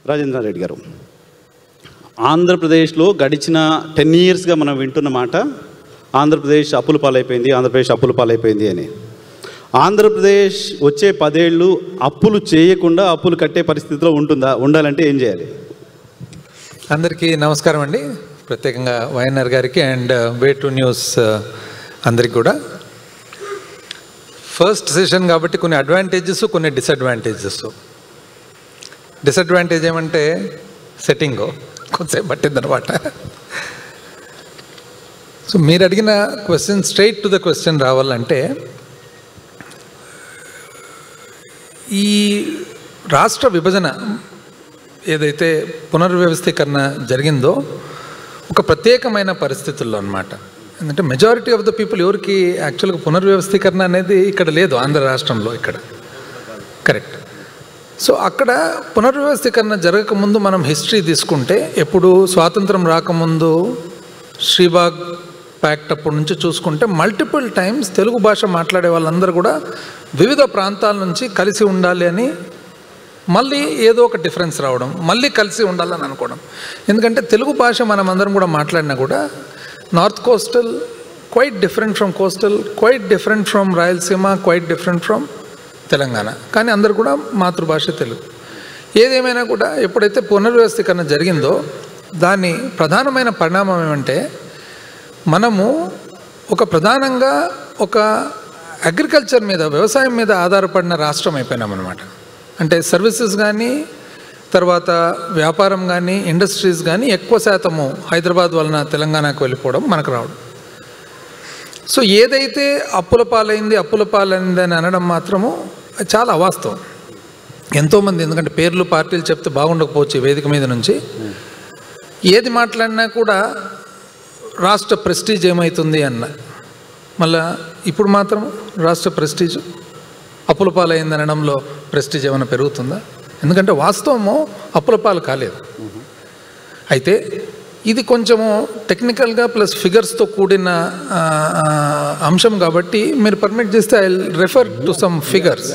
రాజేంద్ర రెడ్డి గారు, ఆంధ్రప్రదేశ్లో గడిచిన 10 yearsగా మనం వింటున్న మాట ఆంధ్రప్రదేశ్ అప్పుల పాలైపోయింది అని. ఆంధ్రప్రదేశ్ వచ్చే 10 ఏళ్ళు అప్పులు చేయకుండా అప్పులు కట్టే పరిస్థితిలో ఉండాలంటే ఏం చేయాలి? అందరికీ నమస్కారం అండి. ప్రత్యేకంగా వైఎన్ఆర్ గారికి అండ్ వే టు న్యూస్ అందరికి కూడా. ఫస్ట్ సెషన్ కాబట్టి కొన్ని అడ్వాంటేజెస్, కొన్ని డిసడ్వాంటేజెస్. డిసడ్వాంటేజ్ ఏమంటే సెట్టింగ్ కొంచెం పట్టిందనమాట. సో మీరు అడిగిన question straight to the question రావాలంటే, ఈ రాష్ట్ర విభజన ఏదైతే పునర్వ్యవస్థీకరణ జరిగిందో ఒక ప్రత్యేకమైన పరిస్థితుల్లో అన్నమాట. ఎందుకంటే మెజారిటీ ఆఫ్ ద పీపుల్ ఎవరికి యాక్చువల్గా పునర్వ్యవస్థీకరణ అనేది ఇక్కడ లేదు, ఆంధ్ర రాష్ట్రంలో ఇక్కడ. కరెక్ట్. సో అక్కడ పునర్వ్యవస్థీకరణ జరగకముందు మనం హిస్టరీ తీసుకుంటే, ఎప్పుడు స్వాతంత్రం రాకముందు శ్రీబాగ్ ప్యాక్ట్ అప్పటి నుంచి చూసుకుంటే మల్టిపుల్ టైమ్స్ తెలుగు భాష మాట్లాడే వాళ్ళందరూ కూడా వివిధ ప్రాంతాల నుంచి కలిసి ఉండాలి అని, మళ్ళీ ఏదో ఒక డిఫరెన్స్ రావడం, మళ్ళీ కలిసి ఉండాలని అనుకోవడం. ఎందుకంటే తెలుగు భాష మనం అందరం కూడా మాట్లాడినా కూడా north coastal quite different from coastal, quite different from Rayalaseema, quite different from Telangana. కానీ అందరు కూడా మాతృభాష తెలుగు. ఏదేమైనా కూడా ఎప్పుడైతే పునర్వ్యవస్థీకరణ జరిగిందో దాని ప్రధానమైన పరిణామం ఏమంటే, మనము ప్రధానంగా ఒక అగ్రికల్చర్ మీద, వ్యవసాయం మీద ఆధారపడిన రాష్ట్రం అయిపోయినామన్నమాట. అంటే సర్వీసెస్ కానీ, తర్వాత వ్యాపారం కానీ, ఇండస్ట్రీస్ కానీ ఎక్కువ శాతము హైదరాబాద్ వలన తెలంగాణకు వెళ్ళిపోవడం, మనకు రావడం. సో ఏదైతే అప్పుల పాలైంది అని అనడం మాత్రము చాలా అవాస్తవం. ఎంతోమంది, ఎందుకంటే పేర్లు పార్టీలు చెప్తే బాగుండకపోవచ్చు వేదిక మీద నుంచి, ఏది మాట్లాడినా కూడా రాష్ట్ర ప్రెస్టీజ్ ఏమవుతుంది అన్న. మళ్ళా ఇప్పుడు మాత్రం రాష్ట్ర ప్రెస్టీజ్ అప్పుల పాలైంది అనడంలో ప్రెస్టీజ్ ఏమైనా పెరుగుతుందా? ఎందుకంటే వాస్తవము అప్పుల పాలు కాలేదు. అయితే ఇది కొంచెము టెక్నికల్గా ప్లస్ ఫిగర్స్తో కూడిన అంశం కాబట్టి మీరు పర్మిట్ చేస్తే I refer to some figures.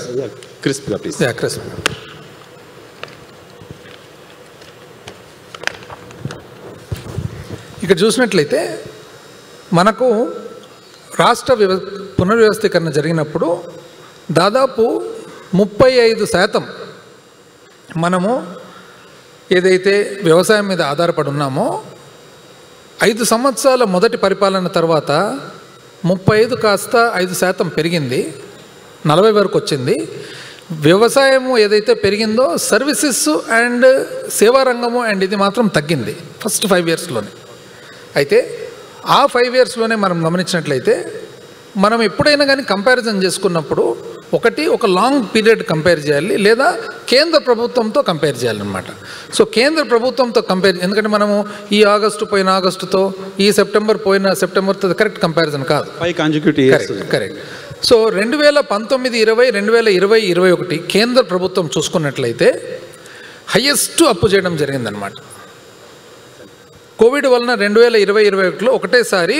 ఇక్కడ చూసినట్లయితే మనకు రాష్ట్ర పునర్వ్యవస్థీకరణ జరిగినప్పుడు దాదాపు 35% మనము ఏదైతే వ్యవసాయం మీద ఆధారపడి ఉన్నామో, 5 సంవత్సరాల మొదటి పరిపాలన తర్వాత 35 కాస్త 5% పెరిగింది, 40 వరకు వచ్చింది. వ్యవసాయము ఏదైతే పెరిగిందో సర్వీసెస్ అండ్ సేవారంగము అండ్ ఇది మాత్రం తగ్గింది ఫస్ట్ 5 yearsలోనే. అయితే ఆ 5 yearsలోనే మనం గమనించినట్లయితే, మనం ఎప్పుడైనా కానీ కంపారిజన్ చేసుకున్నప్పుడు ఒక లాంగ్ పీరియడ్ కంపేర్ చేయాలి, లేదా కేంద్ర ప్రభుత్వంతో కంపేర్ చేయాలన్నమాట. సో కేంద్ర ప్రభుత్వంతో ఎందుకంటే మనము ఈ ఆగస్టు పోయిన ఆగస్టుతో, ఈ సెప్టెంబర్ పోయిన సెప్టెంబర్తో కరెక్ట్ కంపారిజన్ కాదు. కరెక్ట్. సో 2019, 20, 2020, 2021 కేంద్ర ప్రభుత్వం చూసుకున్నట్లయితే హయ్యెస్ట్ అప్పు చేయడం జరిగిందనమాట. కోవిడ్ వలన 2020, 2021లో ఒకటేసారి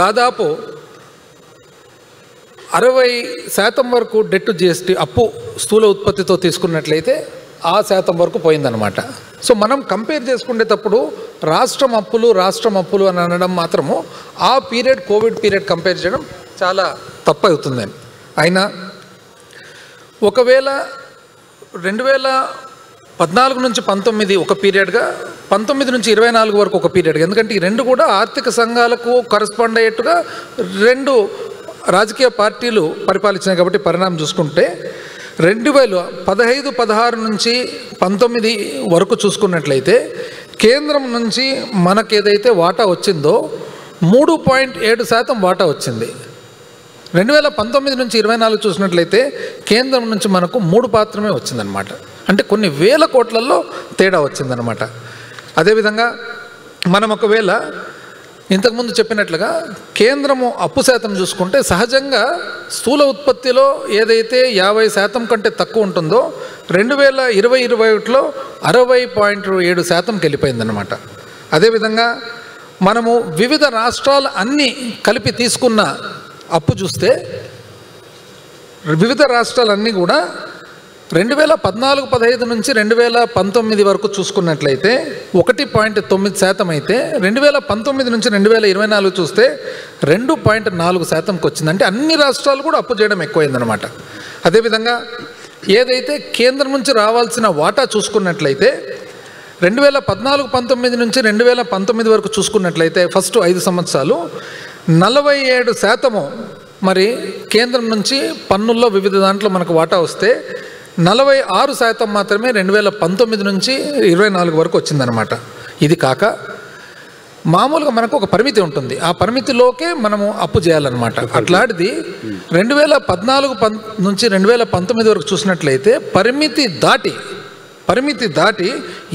దాదాపు 60% వరకు డెట్ జిఎస్టీ అప్పు స్థూల ఉత్పత్తితో తీసుకున్నట్లయితే ఆ శాతం వరకు పోయిందనమాట. సో మనం కంపేర్ చేసుకునేటప్పుడు రాష్ట్రం అప్పులు అని అనడం మాత్రము ఆ పీరియడ్, కోవిడ్ పీరియడ్ కంపేర్ చేయడం చాలా తప్పు అవుతుందని. అయినా ఒకవేళ 2014 నుంచి 19 ఒక పీరియడ్గా, 19 నుంచి 24 వరకు ఒక పీరియడ్గా, ఎందుకంటే ఈ రెండు కూడా ఆర్థిక సంఘాలకు కరస్పాండ్ అయ్యేట్టుగా 2 రాజకీయ పార్టీలు పరిపాలించినాయి కాబట్టి పరిణామం చూసుకుంటే 2015, 16 నుంచి 19 వరకు చూసుకున్నట్లయితే కేంద్రం నుంచి మనకు ఏదైతే వాటా వచ్చిందో 3.7% వాటా వచ్చింది. 2019 నుంచి 24 చూసినట్లయితే కేంద్రం నుంచి మనకు 3 మాత్రమే వచ్చిందనమాట. అంటే కొన్ని వేల కోట్లలో తేడా వచ్చిందనమాట. అదేవిధంగా మనం ఒకవేళ ఇంతకుముందు చెప్పినట్లుగా కేంద్రము అప్పు శాతం చూసుకుంటే సహజంగా స్థూల ఉత్పత్తిలో ఏదైతే 50% కంటే తక్కువ ఉంటుందో 2020-21లో 60.7%కి వెళ్ళిపోయిందనమాట. అదేవిధంగా మనము వివిధ రాష్ట్రాలు అన్నీ కలిపి తీసుకున్న అప్పు చూస్తే వివిధ రాష్ట్రాలన్నీ కూడా 2014-15 నుంచి 2019 వరకు చూసుకున్నట్లయితే 1.9% అయితే 2019 నుంచి 2024 చూస్తే 2.4%కి వచ్చింది. అంటే అన్ని రాష్ట్రాలు కూడా అప్పు చేయడం ఎక్కువైందనమాట. అదేవిధంగా ఏదైతే కేంద్రం నుంచి రావాల్సిన వాటా చూసుకున్నట్లయితే 2014-19 నుంచి 2019 వరకు చూసుకున్నట్లయితే ఫస్ట్ 5 సంవత్సరాలు 47% మరి కేంద్రం నుంచి పన్నుల్లో వివిధ దాంట్లో మనకు వాటా వస్తే 46% మాత్రమే 2019 నుంచి 24 వరకు వచ్చిందనమాట. ఇది కాక మామూలుగా మనకు ఒక పరిమితి ఉంటుంది, ఆ పరిమితిలోకే మనము అప్పు చేయాలన్నమాట. అట్లాంటిది 2014 నుంచి 2019 వరకు చూసినట్లయితే పరిమితి దాటి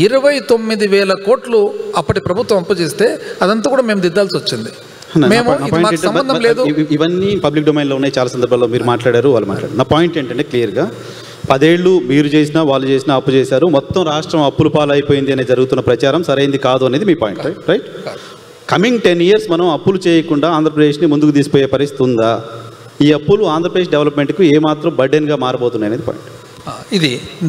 29,000 కోట్లు అప్పటి ప్రభుత్వం అప్పు చేస్తే అదంతా కూడా మేము దిద్దాల్సి వచ్చింది. మేము మాకు సంబంధం లేదు. ఇవన్నీ పబ్లిక్ డొమైన్లో ఉన్నాయి, చాలా సందర్భాల్లో మీరు మాట్లాడారు, వాళ్ళు మాట్లాడారు. నా పాయింట్ ఏంటంటే క్లియర్గా 10 ఏళ్ళు మీరు చేసినా వాళ్ళు చేసినా అప్పు చేశారు, మొత్తం రాష్ట్రం అప్పుల పాలైపోయింది అనే జరుగుతున్న ప్రచారం సరైంది కాదు అనేది మీ పాయింట్, రైట్? కమింగ్ 10 ఇయర్స్ మనం అప్పులు చేయకుండా ఆంధ్రప్రదేశ్ని ముందుకు తీసుకుపోయే పరిస్థితి ఉందా? ఈ అప్పులు ఆంధ్రప్రదేశ్ డెవలప్మెంట్కు ఏమాత్రం బర్డెన్గా మారబోతున్నాయి అనేది పాయింట్.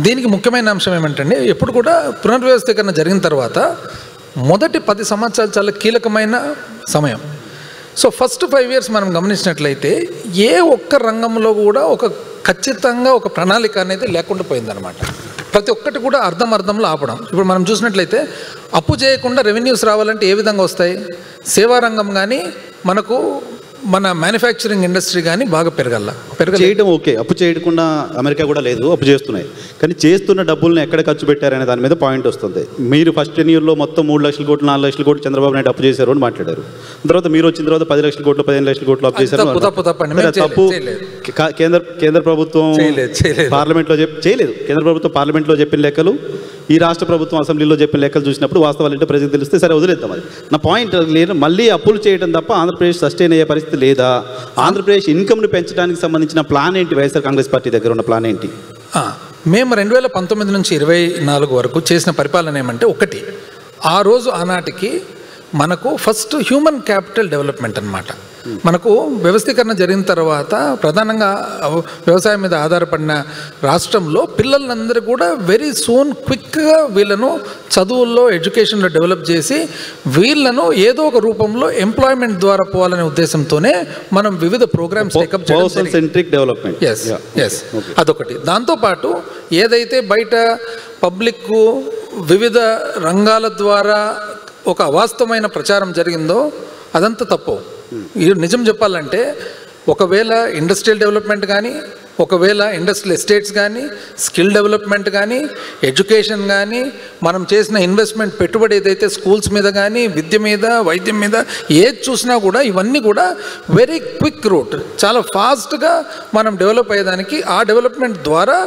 దీనికి ముఖ్యమైన అంశం ఏమంటే ఎప్పుడు కూడా పునర్వ్యవస్థీకరణ జరిగిన తర్వాత మొదటి 10 సంవత్సరాలు చాలా కీలకమైన సమయం. సో ఫస్ట్ 5 ఇయర్స్ మనం గమనించినట్లయితే ఏ ఒక్క రంగంలో కూడా ఖచ్చితంగా ఒక ప్రణాళిక అనేది లేకుండా పోయిందనమాట. ప్రతి ఒక్కటి కూడా అర్ధంలో ఆపడం. ఇప్పుడు మనం చూసినట్లయితే అప్పు చేయకుండా రెవెన్యూస్ రావాలంటే ఏ విధంగా వస్తాయి? సేవా రంగం కానీ మన మ్యానుఫ్యాక్చరింగ్ ఇండస్ట్రీ కానీ బాగా చేయడం ఓకే. అప్పు చేయకుండా అమెరికా కూడా లేదు, అప్పు చేస్తున్నాయి. కానీ చేస్తున్న డబ్బులను ఎక్కడ ఖర్చు పెట్టారనే దాని మీద పాయింట్ వస్తుంది. మీరు ఫస్ట్ 10 ఇయర్లో మొత్తం 3 లక్షల కోట్లు 4 లక్షల కోట్లు చంద్రబాబు నాయుడు అప్పు చేశారు అని మాట్లాడారు. తర్వాత మీరు వచ్చిన తర్వాత 10 లక్షల కోట్లు 15 లక్షల కోట్లు అప్పు చేశారు. తప్పు. కేంద్ర ప్రభుత్వం పార్లమెంట్లో చేయలేదు. కేంద్ర ప్రభుత్వం పార్లమెంట్లో చెప్పిన లెక్కలు, ఈ రాష్ట్ర ప్రభుత్వం అసెంబ్లీలో చెప్పిన లెక్కలు చూసినప్పుడు వాస్తవాలు ఏంటో ప్రజలకు తెలిస్తే సరే వదిలేద్దాం. అది నా పాయింట్. లేదు, మళ్ళీ అప్పులు చేయడం తప్ప ఆంధ్రప్రదేశ్ సస్టైన్ అయ్యే పరిస్థితి లేదా? ఆంధ్రప్రదేశ్ ఇన్కమ్ను పెంచడానికి సంబంధించిన ప్లాన్ ఏంటి? వైఎస్ఆర్ కాంగ్రెస్ పార్టీ దగ్గర ఉన్న ప్లాన్ ఏంటి? మేము 2019 నుంచి 24 వరకు చేసిన పరిపాలన ఏమంటే, ఒకటి, ఆ రోజు ఆనాటికి మనకు ఫస్ట్ హ్యూమన్ క్యాపిటల్ డెవలప్మెంట్ అన్నమాట. మనకు వ్యవస్థీకరణ జరిగిన తర్వాత ప్రధానంగా వ్యవసాయం మీద ఆధారపడిన రాష్ట్రంలో పిల్లలందరూ కూడా వెరీ సూన్ క్విక్గా వీళ్ళను చదువుల్లో ఎడ్యుకేషన్లో డెవలప్ చేసి వీళ్ళను ఏదో ఒక రూపంలో ఎంప్లాయ్మెంట్ ద్వారా పోవాలనే ఉద్దేశంతోనే మనం వివిధ ప్రోగ్రామ్స్ టేకప్ చేయడం. ఎస్ అదొకటి. దాంతోపాటు ఏదైతే బయట పబ్లిక్ వివిధ రంగాల ద్వారా ఒక అవాస్తవమైన ప్రచారం జరిగిందో అదంతా తప్పు. నిజం చెప్పాలంటే ఒకవేళ ఇండస్ట్రియల్ డెవలప్మెంట్ కానీ, ఒకవేళ ఇండస్ట్రియల్ ఎస్టేట్స్ కానీ, స్కిల్ డెవలప్మెంట్ కానీ, ఎడ్యుకేషన్ కానీ, మనం చేసిన ఇన్వెస్ట్మెంట్ పెట్టుబడి ఏదైతే స్కూల్స్ మీద కానీ, విద్య మీద, వైద్యం మీద ఏది చూసినా కూడా ఇవన్నీ కూడా వెరీ క్విక్ రూట్, చాలా ఫాస్ట్గా మనం డెవలప్ అయ్యేదానికి, ఆ డెవలప్మెంట్ ద్వారా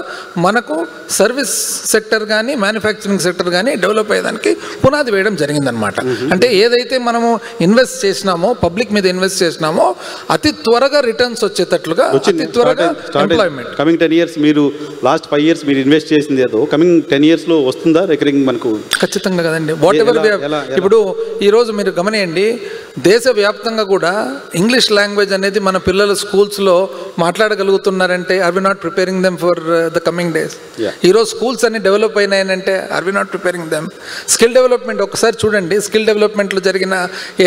మనకు సర్వీస్ సెక్టర్ కానీ మ్యానుఫ్యాక్చరింగ్ సెక్టర్ కానీ డెవలప్ అయ్యేదానికి పునాది వేయడం జరిగిందనమాట. అంటే ఏదైతే మనము ఇన్వెస్ట్ చేసినామో, పబ్లిక్ మీద ఇన్వెస్ట్ చేసినామో అతి త్వరగా రిటర్న్స్ వచ్చేటట్లుగా, అతి త్వరగా కమింగ్ 10 ఇయర్స్ మీరు లాస్ట్ 5 ఇయర్స్ మీరు ఇన్వెస్ట్ చేసింది ఏదో కమింగ్ 10 ఇయర్స్లో వస్తుందా రికరింగ్? మనకు ఖచ్చితంగా కదండి. వాట్ ఎవర్ ఇప్పుడు ఈరోజు మీరు గమనియండి, దేశవ్యాప్తంగా కూడా ఇంగ్లీష్ లాంగ్వేజ్ అనేది మన పిల్లలు స్కూల్స్లో మాట్లాడగలుగుతున్నారంటే are we not preparing them for the coming days? ఈరోజు స్కూల్స్ అన్ని డెవలప్ అయినాయనంటే are we not preparing them? Skill development ఒకసారి చూడండి, స్కిల్ డెవలప్మెంట్లో జరిగిన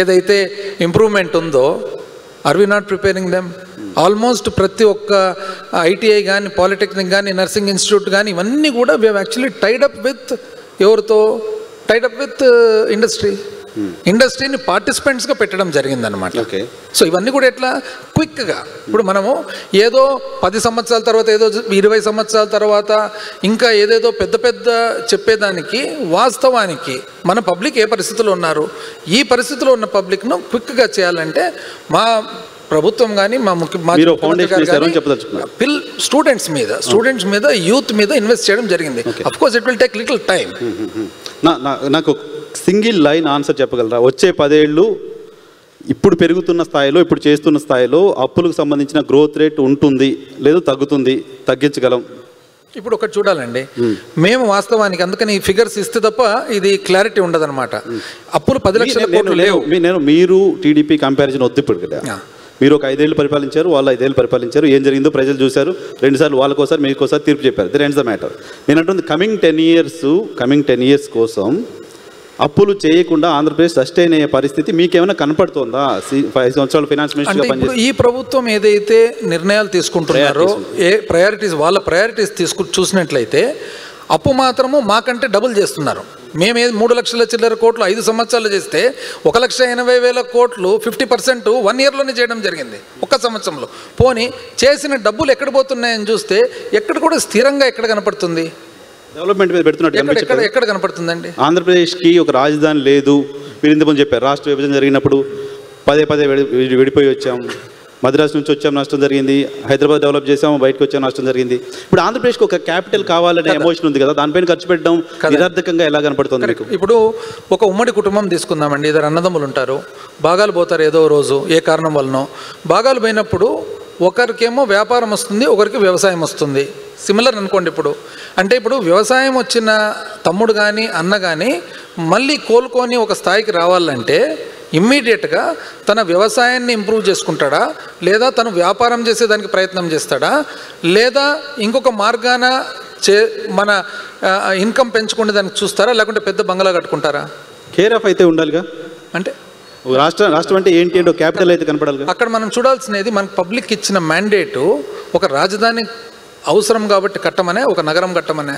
ఏదైతే ఇంప్రూవ్మెంట్ ఉందో are we not preparing them? Almost ప్రతి ఒక్క ఐటీఐ కానీ, పాలిటెక్నిక్ కానీ, నర్సింగ్ ఇన్స్టిట్యూట్ కానీ ఇవన్నీ కూడా we have actually tied up with ఎవరితో? టైడప్ విత్ ఇండస్ట్రీని పార్టిసిపెంట్స్గా పెట్టడం జరిగిందనమాట. సో ఇవన్నీ కూడా ఎట్లా క్విక్గా, ఇప్పుడు మనము ఏదో 10 సంవత్సరాల తర్వాత, ఏదో 20 సంవత్సరాల తర్వాత ఇంకా ఏదేదో పెద్ద పెద్ద చెప్పేదానికి, వాస్తవానికి మన పబ్లిక్ ఏ పరిస్థితుల్లో ఉన్నారు, ఈ పరిస్థితిలో ఉన్న పబ్లిక్ను క్విక్గా చేయాలంటే మా ప్రభుత్వం కానీ, మా స్టూడెంట్స్ మీద యూత్ మీద ఇన్వెస్ట్ చేయడం జరిగింది. Of course it will take little time. నాకు సింగిల్ లైన్ ఆన్సర్ చెప్పగలరా? వచ్చే 10 ఏళ్ళు ఇప్పుడు పెరుగుతున్న స్థాయిలో, ఇప్పుడు చేస్తున్న స్థాయిలో అప్పులకు సంబంధించిన గ్రోత్ రేట్ ఉంటుంది లేదు తగ్గుతుంది? తగ్గించగలం? ఇప్పుడు ఒకటి చూడాలండి, మేము వాస్తవానికి అందుకని ఈ ఫిగర్స్ ఇస్తే తప్ప ఇది క్లారిటీ ఉండదన్నమాట. అప్పులు 10 లక్షల కోట్లు లేవు. మీరు టీడీపీ కంపారిజన్ వద్దు ఇప్పుడు కదా. మీరు ఒక 5 ఏళ్ళు పరిపాలించారు, వాళ్ళు 5 ఏళ్ళు పరిపాలించారు, ఏం జరిగిందో ప్రజలు చూశారు, 2 సార్లు వాళ్ళకోసారి మీకోసారి తీర్పు చెప్పారు. The ends the matter. నేను అంటుంది కమింగ్ 10 ఇయర్స్ కోసం అప్పులు చేయకుండా ఆంధ్రప్రదేశ్ సస్టైన్ అయ్యే పరిస్థితి మీకేమైనా కనపడుతుందా? 5 సంవత్సరాలు ఫైనాన్స్ మినిస్టర్గా పనిచేసి ఈ ప్రభుత్వం ఏదైతే నిర్ణయాలు తీసుకుంటున్నారో, వాళ్ళ ప్రయారిటీస్ చూసినట్లయితే అప్పు మాత్రము మాకంటే డబుల్ చేస్తున్నారు. మేము 3 లక్షల చిల్లర కోట్లు 5 సంవత్సరాలు చేస్తే 1,80,000 కోట్లు 50% 1 ఇయర్లోనే చేయడం జరిగింది, ఒక్క సంవత్సరంలో. పోనీ చేసిన డబ్బులు ఎక్కడ పోతున్నాయని చూస్తే ఎక్కడ కూడా స్థిరంగా ఎక్కడ కనపడుతుంది? డెవలప్మెంట్ మీద పెడుతున్నట్టు ఎక్కడ కనపడుతుందండి? ఆంధ్రప్రదేశ్కి ఒక రాజధాని లేదు. మీరు ఇంతకుముందు చెప్పారు, రాష్ట్ర విభజన జరిగినప్పుడు పదే విడిపోయి వచ్చాం. మద్రాసు నుంచి వచ్చాం, నష్టం జరిగింది. హైదరాబాద్ డెవలప్ చేసాము, బయటకు వచ్చాం, నష్టం జరిగింది. ఇప్పుడు ఆంధ్రప్రదేశ్కి ఒక క్యాపిటల్ కావాలనే ఎమోషన్ ఉంది కదా, దానిపైన ఖర్చు పెట్టడం నిరర్థకంగా ఎలా కనపడుతుంది మీకు? ఇప్పుడు ఒక ఉమ్మడి కుటుంబం తీసుకుందామండి, ఇద్దరు అన్నదమ్ములు ఉంటారు, భాగాలు పోతారు ఏదో రోజు ఏ కారణం వలనో. భాగాలు పోయినప్పుడు ఒకరికేమో వ్యాపారం వస్తుంది, ఒకరికి వ్యవసాయం వస్తుంది. సిమిలర్ అనుకోండి. ఇప్పుడు వ్యవసాయం వచ్చిన తమ్ముడు కానీ అన్న కానీ మళ్ళీ కోలుకొని ఒక స్థాయికి రావాలంటే ఇమ్మీడియట్గా తన వ్యవసాయాన్ని ఇంప్రూవ్ చేసుకుంటాడా, లేదా తను వ్యాపారం చేసేదానికి ప్రయత్నం చేస్తాడా, లేదా ఇంకొక మార్గాన మన ఇన్కమ్ పెంచుకునే దానికి చూస్తారా, లేకుంటే పెద్ద బంగ్లా కట్టుకుంటారా? కేర్ ఆఫ్ అయితే ఉండాలిగా. అంటే రాష్ట్రం అంటే ఏంటి అంటే క్యాపిటల్ అయితే కనపడాలి. అక్కడ మనం చూడాల్సినది మనకు పబ్లిక్ ఇచ్చిన మ్యాండేటు ఒక రాజధాని అవసరం కాబట్టి కట్టమనే, ఒక నగరం కట్టమనే.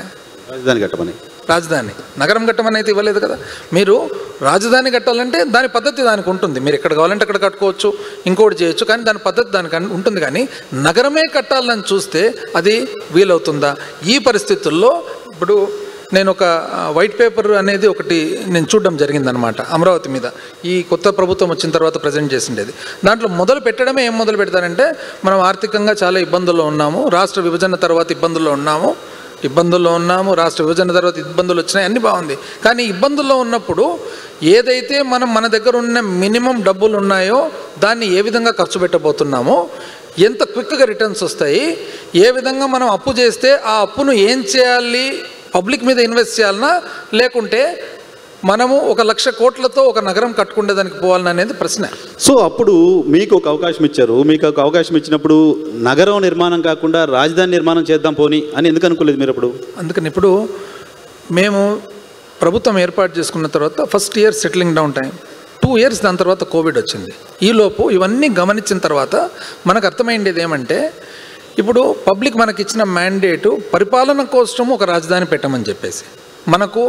రాజధాని నగరం కట్టమని అయితే ఇవ్వలేదు కదా. మీరు రాజధాని కట్టాలంటే దాని పద్ధతి దానికి ఉంటుంది. మీరు ఎక్కడ కావాలంటే అక్కడ కట్టుకోవచ్చు, ఇంకోటి చేయొచ్చు, కానీ దాని పద్ధతి దానికి ఉంటుంది. కానీ నగరమే కట్టాలని చూస్తే అది వీలవుతుందా? ఈ పరిస్థితుల్లో ఇప్పుడు నేను ఒక వైట్ పేపర్ అనేది ఒకటి నేను చూడడం జరిగిందనమాట అమరావతి మీద. ఈ కొత్త ప్రభుత్వం వచ్చిన తర్వాత ప్రజెంట్ చేసిండేది. దాంట్లో మొదలు పెట్టడమే ఏం మొదలు పెడతారంటే, మనం ఆర్థికంగా చాలా ఇబ్బందుల్లో ఉన్నాము, రాష్ట్ర విభజన తర్వాత ఇబ్బందుల్లో ఉన్నాము, రాష్ట్ర విభజన తర్వాత ఇబ్బందులు వచ్చినాయి, అన్నీ బాగుంది. కానీ ఇబ్బందుల్లో ఉన్నప్పుడు ఏదైతే మన దగ్గర ఉన్న మినిమం డబ్బులు ఉన్నాయో దాన్ని ఏ విధంగా ఖర్చు పెట్టబోతున్నామో, ఎంత క్విక్గా రిటర్న్స్ వస్తాయి, ఏ విధంగా మనం అప్పు చేస్తే ఆ అప్పును ఏం చేయాలి, పబ్లిక్ మీద ఇన్వెస్ట్ చేయాలన్నా లేకుంటే మనము 1,00,000 కోట్లతో ఒక నగరం కట్టుకునేదానికి పోవాలని అనేది ప్రశ్న. సో అప్పుడు మీకు ఒక అవకాశం ఇచ్చారు. మీకు ఒక అవకాశం ఇచ్చినప్పుడు నగరం నిర్మాణం కాకుండా రాజధాని నిర్మాణం చేద్దాం పోనీ అని ఎందుకు అనుకోలేదు మీరు అప్పుడు? అందుకని ఇప్పుడు మేము ప్రభుత్వం ఏర్పాటు చేసుకున్న తర్వాత first year settling down time, 2 years, దాని తర్వాత కోవిడ్ వచ్చింది. ఈలోపు ఇవన్నీ గమనించిన తర్వాత మనకు అర్థమైండేది ఏమంటే, ఇప్పుడు పబ్లిక్ మనకి ఇచ్చిన మ్యాండేటు పరిపాలన కోసం ఒక రాజధాని పెట్టమని చెప్పేసి, మనకు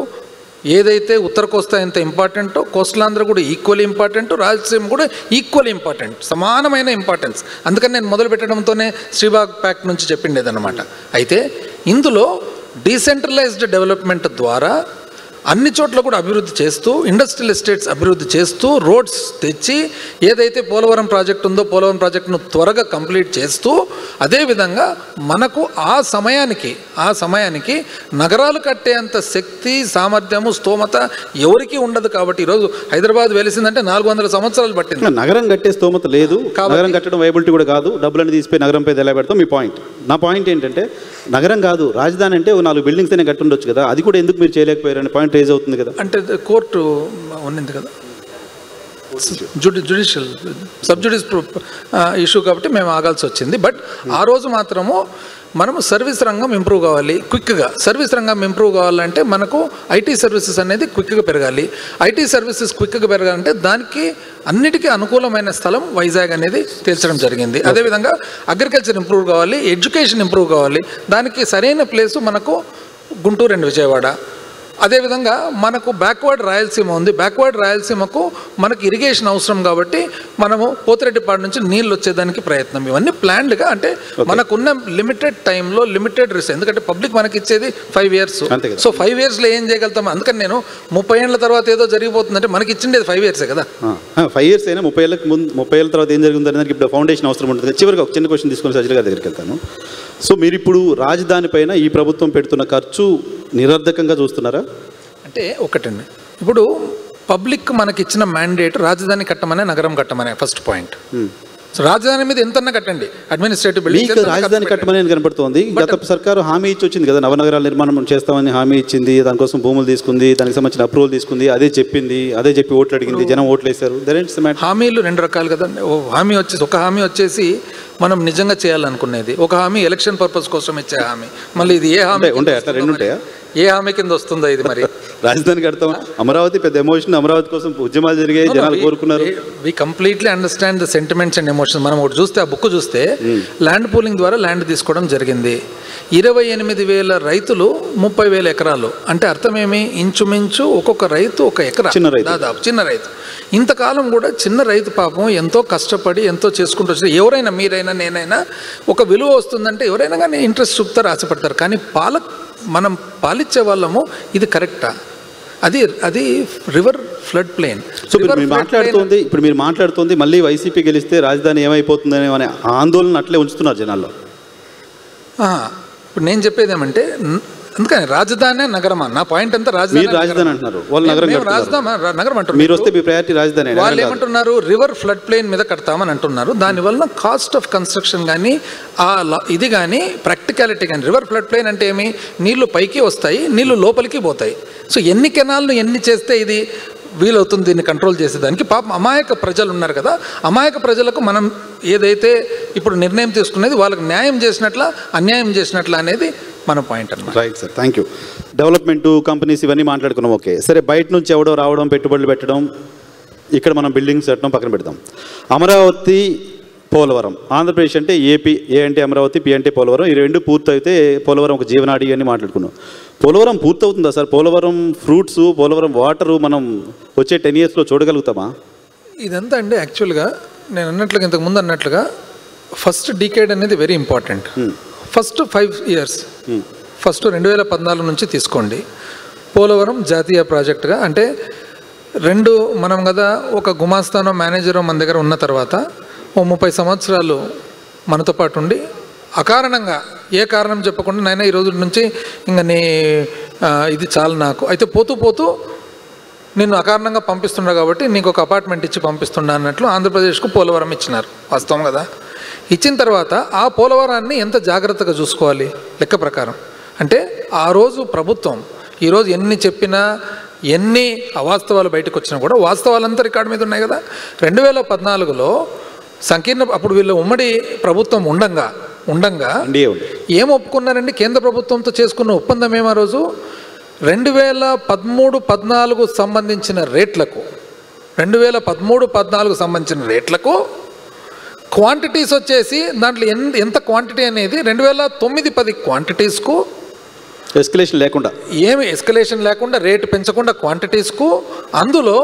ఏదైతే ఉత్తర కోస్తా ఎంత ఇంపార్టెంటో కోస్టలాంధ్ర కూడా ఈక్వల్లీ ఇంపార్టెంట్, రాయలసీమ కూడా ఈక్వల్లీ ఇంపార్టెంట్, సమానమైన ఇంపార్టెన్స్. అందుకని నేను మొదలు పెట్టడంతోనే శ్రీబాగ్ ప్యాక్ట్ నుంచి చెప్పిండేదన్నమాట. అయితే ఇందులో డీసెంట్రలైజ్డ్ డెవలప్మెంట్ ద్వారా అన్ని చోట్ల కూడా అభివృద్ధి చేస్తూ, ఇండస్ట్రియల్ ఎస్టేట్స్ అభివృద్ధి చేస్తూ, రోడ్స్ తెచ్చి, ఏదైతే పోలవరం ప్రాజెక్ట్ ఉందో పోలవరం ప్రాజెక్టును త్వరగా కంప్లీట్ చేస్తూ, అదేవిధంగా మనకు ఆ సమయానికి నగరాలు కట్టేంత శక్తి, సామర్థ్యము, స్తోమత ఎవరికీ ఉండదు. కాబట్టి ఈరోజు హైదరాబాద్ వెలిసిందంటే 400 సంవత్సరాలు పట్టింది. నగరం కట్టే స్తోమత లేదు, నగరం కట్టడం వైబిలిటీ కూడా కాదు. డబ్బులన్నీ తీసిపోయి నగరం పై ఎలా పెడతాం మీ పాయింట్. నా పాయింట్ ఏంటంటే, నగరం కాదు రాజధాని అంటే 4 బిల్డింగ్స్ అయినా కట్టుండొచ్చు కదా, అది కూడా ఎందుకు మీరు చేయలేకపోయారు అనే పాయింట్ రేజ్ అవుతుంది కదా. అంటే కోర్టు ఉన్నింది కదా, జ్యుడిషియల్ సబ్జుడిస్ ఇష్యూ, కాబట్టి మేము ఆగాల్సి వచ్చింది. బట్ ఆ రోజు మాత్రము మనము సర్వీస్ రంగం ఇంప్రూవ్ కావాలి క్విక్గా. సర్వీస్ రంగం ఇంప్రూవ్ కావాలంటే మనకు ఐటీ సర్వీసెస్ అనేది క్విక్గా పెరగాలి. ఐటీ సర్వీసెస్ క్విక్గా పెరగాలంటే దానికి అన్నిటికీ అనుకూలమైన స్థలం వైజాగ్ అనేది తేల్చడం జరిగింది. అదేవిధంగా అగ్రికల్చర్ ఇంప్రూవ్ కావాలి, ఎడ్యుకేషన్ ఇంప్రూవ్ కావాలి, దానికి సరైన ప్లేసు మనకు గుంటూరు అండ్ విజయవాడ. అదేవిధంగా మనకు బ్యాక్వర్డ్ రాయలసీమ ఉంది, బ్యాక్వర్డ్ రాయలసీమకు మనకు ఇరిగేషన్ అవసరం కాబట్టి మనము పోతిరెడ్డిపాడు నుంచి నీళ్ళు వచ్చేదానికి ప్రయత్నం. ఇవన్నీ ప్లాన్డ్గా, అంటే మనకున్న లిమిటెడ్ టైంలో లిమిటెడ్ రిస్క్. ఎందుకంటే పబ్లిక్ మనకి ఇచ్చేది 5 ఇయర్స్. సో 5 ఇయర్స్లో ఏం చేయగలుగుతాం? అందుకని నేను 30 ఏళ్ళ తర్వాత ఏదో జరిగిపోతుందంటే మనకి ఇచ్చిండేది 5 ఇయర్సే కదా. 5 ఇయర్స్ అయినా 30 ఏళ్ళకి ముందు 30 ఏళ్ళ తర్వాత ఏం జరిగిందని దానికి ఇప్పుడు ఫౌండేషన్ అవసరం ఉంటుంది. చివరికి ఒక చిన్న క్వశ్చన్ తీసుకొని సజ్జల గారి దగ్గరికి వెళ్తాను. సో మీరు ఇప్పుడు రాజధాని పైన ఈ ప్రభుత్వం పెడుతున్న ఖర్చు నిరర్ధకంగా చూస్తున్నారా? అంటే ఒకటండి, ఇప్పుడు పబ్లిక్ మనకి ఇచ్చిన మ్యాండేట్ రాజధాని కట్టమనే, నగరం కట్టమనే ఫస్ట్ పాయింట్. రాజధాని మీద ఎంతన్నా కట్టండి, అడ్మినిస్ట్రేటివ్ బిల్డింగ్ మీకు రాజధాని కట్టమని కనబడుతోంది. గత సర్కారు హామీ ఇచ్చి వచ్చింది కదా, నవనగరాల నిర్మాణం చేస్తామని హామీ ఇచ్చింది, దానికోసం భూములు తీసుకుంది, దానికి సంబంధించిన అప్రూవల్ తీసుకుంది, అదే చెప్పి ఓట్లు అడిగింది, జనం ఓట్లు వేశారు. హామీలు 2 రకాలు కదండి. ఒక హామీ వచ్చేసి మనం నిజంగా చేయాలనుకునేది, ఒక హామీ ఎలక్షన్ పర్పస్ కోసం ఇచ్చే హామీ. మళ్ళీ ఇది ఏ హామీ ఉంటాయి, అట్లా 2 ఉంటాయా? ఏ హామీ కింద వస్తుందో ఇది? మరి రాజధాని కడతాం, అమరావతి పెద్ద ఎమోషన్, అమరావతి కోసం ఉద్యమాలు జరిగాయి, జనాలు కోరుకున్నారు. We completely understand the sentiments and emotions. మనం ఒకటి చూస్తే, ఆ బుక్ చూస్తే ల్యాండ్ పూలింగ్ ద్వారా ల్యాండ్ తీసుకోవడం జరిగింది. 28,000 రైతులు 30,000 ఎకరాలు అంటే అర్థమేమి? ఇంచుమించు ఒక్కొక్క రైతు ఒక ఎకరా, దాదాపు చిన్న రైతు. ఇంతకాలం కూడా చిన్న రైతు పాపం ఎంతో కష్టపడి ఎంతో చేసుకుంటూ వచ్చారు. ఎవరైనా, మీరైనా నేనైనా, ఒక విలువ వస్తుందంటే ఎవరైనా కానీ ఇంట్రెస్ట్ చూపుతారు, ఆశపడతారు. కానీ మనం పాలిచ్చే వాళ్ళము ఇది కరెక్టా? అది రివర్ ఫ్లడ్ ప్లేన్. సో ఇప్పుడు మీరు మాట్లాడుతుంది మళ్ళీ వైసీపీ గెలిస్తే రాజధాని ఏమైపోతుందనే అనే ఆందోళన అట్లే ఉంచుతున్నారు జనాల్లో. ఇప్పుడు నేను చెప్పేది ఏమంటే, అందుకని రాజధాని నగరమా? నా పాయింట్ అంతా రాజధాని అంటున్నారు వాళ్ళు, నగరం అంటారు. మీరు వస్తే మీ ప్రయారిటీ రాజధాని. వాళ్ళు ఏమంటున్నారు? రివర్ ఫ్లడ్ ప్లేన్ మీద కడతామని అంటున్నారు. దానివల్ల కాస్ట్ ఆఫ్ కన్స్ట్రక్షన్ కానీ ఇది కానీ ప్రాక్టికాలిటీ కానీ. రివర్ ఫ్లడ్ ప్లేన్ అంటే ఏమి? నీళ్లు పైకి వస్తాయి, నీళ్లు లోపలికి పోతాయి. సో ఎన్ని కెనాల్ను ఎన్ని చేస్తే ఇది వీలవుతుంది దీన్ని కంట్రోల్ చేసేదానికి? పాపం అమాయక ప్రజలు ఉన్నారు కదా, అమాయక ప్రజలకు మనం ఏదైతే ఇప్పుడు నిర్ణయం తీసుకునేది వాళ్ళకి న్యాయం చేసినట్లా అన్యాయం చేసినట్లా అనేది మన పాయింట్ అన్నమాట. Right sir, thank you. Development companies ఇవన్నీ మాట్లాడుకున్నాం, ఓకే. సరే, బయట నుంచి ఎవడో రావడం, పెట్టుబడులు పెట్టడం, ఇక్కడ మనం బిల్డింగ్స్ కట్టడం పక్కన పెడతాం. అమరావతి, పోలవరం. ఆంధ్రప్రదేశ్ అంటే ఏపీ, ఏ అంటే అమరావతి, పి అంటే పోలవరం. ఈ 2 పూర్తయితే పోలవరం ఒక జీవనాడి అని మాట్లాడుకున్నాం. పోలవరం పూర్తవుతుందా sir? Polavaram fruits, Polavaram water మనం వచ్చే 10 yearsలో చూడగలుగుతామా? ఇదంతా అండి యాక్చువల్గా నేను అన్నట్లుగా, ఇంతకుముందు అన్నట్లుగా ఫస్ట్ డీకేడ్ అనేది very important. First 5 years, first 2014 నుంచి తీసుకోండి. పోలవరం జాతీయ ప్రాజెక్టుగా అంటే 2 మనం కదా ఒక గుమాస్తానో మేనేజరో మన దగ్గర ఉన్న తర్వాత 30 సంవత్సరాలు మనతో పాటు ఉండి అకారణంగా ఏ కారణం చెప్పకుండా నాయన ఈ రోజు నుంచి ఇంకా ఇది చాలు నాకు అయితే పోతూ నిన్ను అకారణంగా పంపిస్తున్నా కాబట్టి నీకు ఒక అపార్ట్మెంట్ ఇచ్చి పంపిస్తున్నా అన్నట్లు ఆంధ్రప్రదేశ్కు పోలవరం ఇచ్చినారు. వాస్తవం కదా. ఇచ్చిన తర్వాత ఆ పోలవరాన్ని ఎంత జాగ్రత్తగా చూసుకోవాలి లెక్క ప్రకారం అంటే ఆ రోజు ప్రభుత్వం ఈరోజు ఎన్ని చెప్పినా ఎన్ని అవాస్తవాలు బయటకు వచ్చినా కూడా వాస్తవాలంతా రికార్డు మీద ఉన్నాయి కదా. 2014లో అప్పుడు వీళ్ళు ఉమ్మడి ప్రభుత్వం ఉండంగా ఏం ఒప్పుకున్నారండి? కేంద్ర ప్రభుత్వంతో చేసుకున్న ఒప్పందం ఏమో రోజు 2013-14 సంబంధించిన రేట్లకు 2013-14 సంబంధించిన రేట్లకు క్వాంటిటీస్ వచ్చేసి దాంట్లో ఎంత క్వాంటిటీ అనేది 2009-10 క్వాంటిటీస్కు ఎస్కలేషన్ లేకుండా రేటు పెంచకుండా క్వాంటిటీస్కు అందులో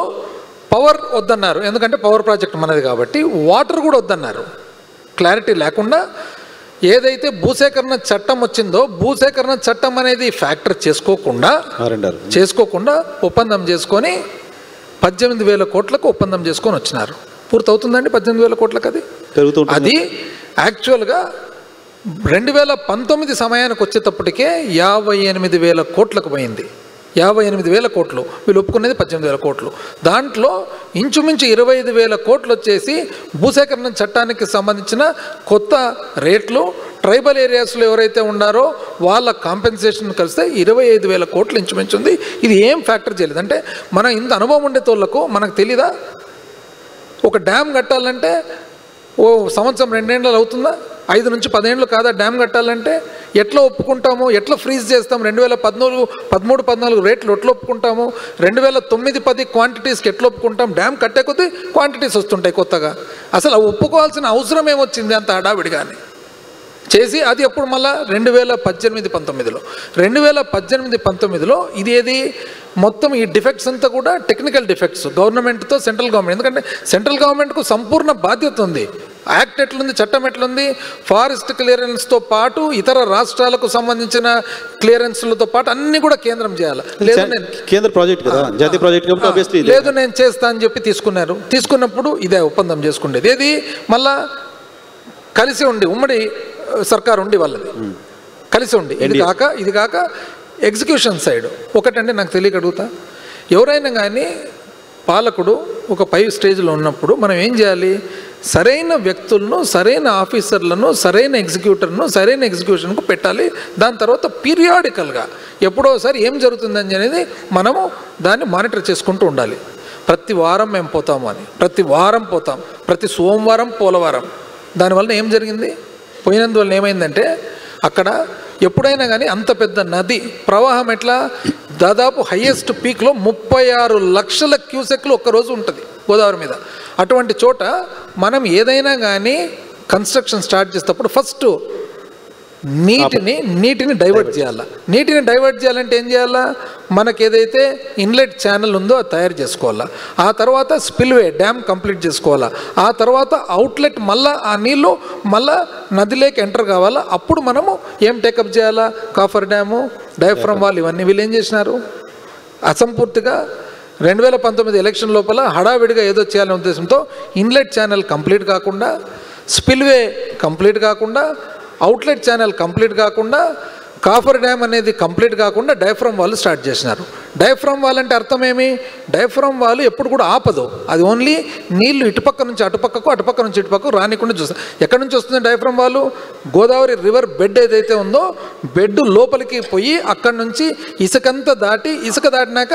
పవర్ వద్దన్నారు. ఎందుకంటే పవర్ ప్రాజెక్ట్ మనది కాబట్టి. వాటర్ కూడా వద్దన్నారు. క్లారిటీ లేకుండా ఏదైతే భూసేకరణ చట్టం వచ్చిందో భూసేకరణ చట్టం అనేది ఫ్యాక్టర్ చేసుకోకుండా ఒప్పందం చేసుకొని 18,000 కోట్లకు ఒప్పందం చేసుకొని వచ్చినారు. పూర్తవుతుందండి 18,000 కోట్లకు. అది యాక్చువల్గా 2019 సమయానికి వచ్చేటప్పటికే 58,000 కోట్లకు పోయింది. 58,000 కోట్లు. వీళ్ళు ఒప్పుకునేది 18,000 కోట్లు. దాంట్లో ఇంచుమించు 25,000 కోట్లు వచ్చేసి భూసేకరణ చట్టానికి సంబంధించిన కొత్త రేట్లు, ట్రైబల్ ఏరియాస్లో ఎవరైతే ఉన్నారో వాళ్ళ కాంపెన్సేషన్ కలిస్తే 25,000 కోట్లు ఇంచుమించు ఉంది. ఇది ఏం ఫ్యాక్టర్ చేయలేదు. అంటే మన ఇంత అనుభవం ఉండే తోళ్లకు మనకు తెలీదా? ఒక డ్యామ్ కట్టాలంటే ఓ సంవత్సరం 2 ఏళ్ళు అవుతుందా? 5 నుంచి 10 ఏళ్ళు కాదా డ్యామ్ కట్టాలంటే? ఎట్లా ఒప్పుకుంటాము? ఎట్లా ఫ్రీజ్ చేస్తాము? 2013-14 రేట్లు ఎట్లా ఒప్పుకుంటాము? 2009-10 క్వాంటిటీస్కి ఎట్లా ఒప్పుకుంటాం? డ్యామ్ కట్టే కొద్దీ క్వాంటిటీస్ వస్తుంటాయి కొత్తగా. అసలు ఒప్పుకోవాల్సిన అవసరం ఏమొచ్చింది అంత హడావిడిగానే చేసి? అది ఎప్పుడు మళ్ళా 2018-19లో 2018-19లో ఇది ఏది మొత్తం ఈ డిఫెక్ట్స్ అంతా కూడా టెక్నికల్ డిఫెక్ట్స్ గవర్నమెంట్తో సెంట్రల్ గవర్నమెంట్. ఎందుకంటే సెంట్రల్ గవర్నమెంట్కు సంపూర్ణ బాధ్యత ఉంది. యాక్ట్ ఎట్లుంది, చట్టం ఎట్లుంది, ఫారెస్ట్ క్లియరెన్స్తో పాటు ఇతర రాష్ట్రాలకు సంబంధించిన క్లియరెన్స్లతో పాటు అన్నీ కూడా కేంద్రం చేయాలి. లేదు నేను కేంద్ర ప్రాజెక్ట్ కదా, జాతీయ ప్రాజెక్ట్ లేదు నేను చేస్తా అని చెప్పి తీసుకున్నప్పుడు ఇదే ఒప్పందం చేసుకునేది. ఏది మళ్ళా కలిసి ఉండి ఉమ్మడి సర్కారు ఉండి వాళ్ళది కలిసి ఉండి ఇది కాక ఎగ్జిక్యూషన్ సైడ్ ఒకటంటే నాకు తెలియక అడుగుతా. ఎవరైనా కానీ పాలకుడు ఒక 5 స్టేజ్లో ఉన్నప్పుడు మనం ఏం చేయాలి? సరైన వ్యక్తులను, సరైన ఆఫీసర్లను, సరైన ఎగ్జిక్యూటర్ను, సరైన ఎగ్జిక్యూషన్కు పెట్టాలి. దాని తర్వాత పీరియాడికల్గా ఎప్పుడోసారి ఏం జరుగుతుందని అనేది మనము దాన్ని మానిటర్ చేసుకుంటూ ఉండాలి. ప్రతి వారం మేము పోతాము అని, ప్రతి వారం పోతాం, ప్రతి సోమవారం పోలవారం. దానివల్ల ఏం జరిగింది? పోయినందువల్ల ఏమైందంటే అక్కడ ఎప్పుడైనా కానీ అంత పెద్ద నది ప్రవాహం ఎట్లా దాదాపు హయ్యెస్ట్ పీక్లో 36 లక్షల క్యూసెక్లు ఒక్కరోజు ఉంటుంది గోదావరి మీద. అటువంటి చోట మనం ఏదైనా కానీ కన్స్ట్రక్షన్ స్టార్ట్ చేసేటప్పుడు ఫస్ట్ నీటిని డైవర్ట్ చేయాలా. నీటిని డైవర్ట్ చేయాలంటే ఏం చేయాలా? మనకి ఏదైతే ఇన్లెట్ ఛానల్ ఉందో అది తయారు చేసుకోవాలా. ఆ తర్వాత స్పిల్వే డ్యామ్ కంప్లీట్ చేసుకోవాలా. ఆ తర్వాత అవుట్లెట్ మళ్ళీ ఆ నీళ్ళు మళ్ళీ నదిలోకి ఎంటర్ కావాలా. అప్పుడు మనము ఏం టేకప్ చేయాలా? కాఫర్ డ్యాము, డయాఫ్రమ్ వాల్, ఇవన్నీ వీళ్ళు ఏం చేసినారు? అసంపూర్తిగా 2019 ఎలక్షన్ లోపల హడావిడిగా ఏదో చేయాలనే ఉద్దేశంతో ఇన్లెట్ ఛానల్ కంప్లీట్ కాకుండా, స్పిల్వే కంప్లీట్ కాకుండా, అవుట్లెట్ ఛానల్ కంప్లీట్ కాకుండా, కాఫర్ డ్యామ్ అనేది కంప్లీట్ కాకుండా డయాఫ్రమ్ వాల్ స్టార్ట్ చేసినారు. డయాఫ్రమ్ వాల్ అంటే అర్థం ఏమి? డయాఫ్రమ్ వాల్ ఎప్పుడు కూడా ఆపదు. అది ఓన్లీ నీళ్లు ఇటుపక్క నుంచి అటుపక్కకు, అటుపక్క నుంచి ఇటుపక్కకు రానికుండా చూస్తుంది. ఎక్కడి నుంచి వస్తుంది diaphragm wall? Godavari river bed ఏదైతే ఉందో బెడ్ లోపలికి పోయి అక్కడి నుంచి ఇసుకంతా దాటి, ఇసుక దాటినాక